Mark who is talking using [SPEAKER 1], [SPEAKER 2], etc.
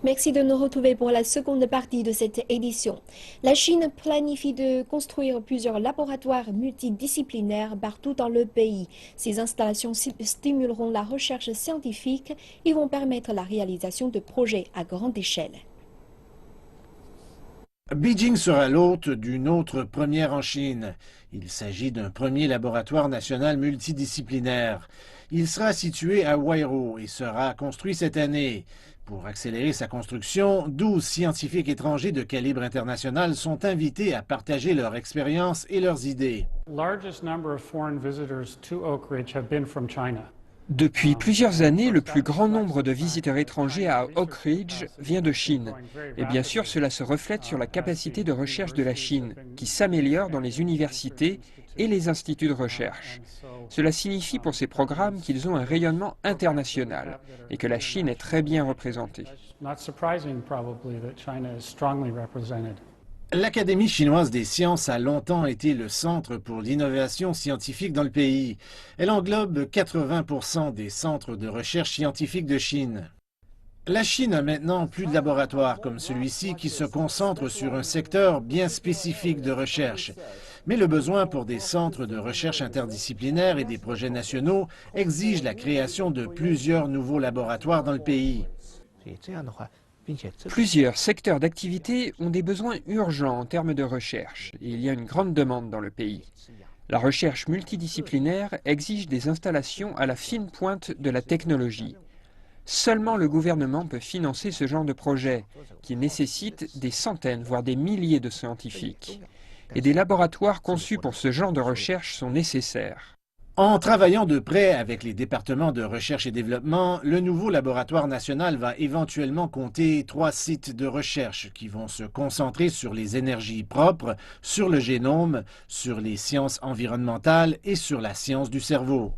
[SPEAKER 1] Merci de nous retrouver pour la seconde partie de cette édition. La Chine planifie de construire plusieurs laboratoires multidisciplinaires partout dans le pays. Ces installations stimuleront la recherche scientifique et vont permettre la réalisation de projets à grande échelle.
[SPEAKER 2] Beijing sera l'hôte d'une autre première en Chine. Il s'agit d'un premier laboratoire national multidisciplinaire. Il sera situé à Huairou et sera construit cette année. Pour accélérer sa construction, 12 scientifiques étrangers de calibre international sont invités à partager leur expérience et leurs idées.
[SPEAKER 3] Depuis plusieurs années, le plus grand nombre de visiteurs étrangers à Oak Ridge vient de Chine. Et bien sûr, cela se reflète sur la capacité de recherche de la Chine, qui s'améliore dans les universités et les instituts de recherche. Cela signifie pour ces programmes qu'ils ont un rayonnement international et que la Chine est très bien représentée.
[SPEAKER 2] L'Académie chinoise des sciences a longtemps été le centre pour l'innovation scientifique dans le pays. Elle englobe 80% des centres de recherche scientifique de Chine. La Chine a maintenant plus de laboratoires comme celui-ci qui se concentre sur un secteur bien spécifique de recherche. Mais le besoin pour des centres de recherche interdisciplinaires et des projets nationaux exige la création de plusieurs nouveaux laboratoires dans le pays.
[SPEAKER 3] Plusieurs secteurs d'activité ont des besoins urgents en termes de recherche et il y a une grande demande dans le pays. La recherche multidisciplinaire exige des installations à la fine pointe de la technologie. Seulement le gouvernement peut financer ce genre de projet qui nécessite des centaines, voire des milliers de scientifiques. Et des laboratoires conçus pour ce genre de recherche sont nécessaires.
[SPEAKER 2] En travaillant de près avec les départements de recherche et développement, le nouveau laboratoire national va éventuellement compter 3 sites de recherche qui vont se concentrer sur les énergies propres, sur le génome, sur les sciences environnementales et sur la science du cerveau.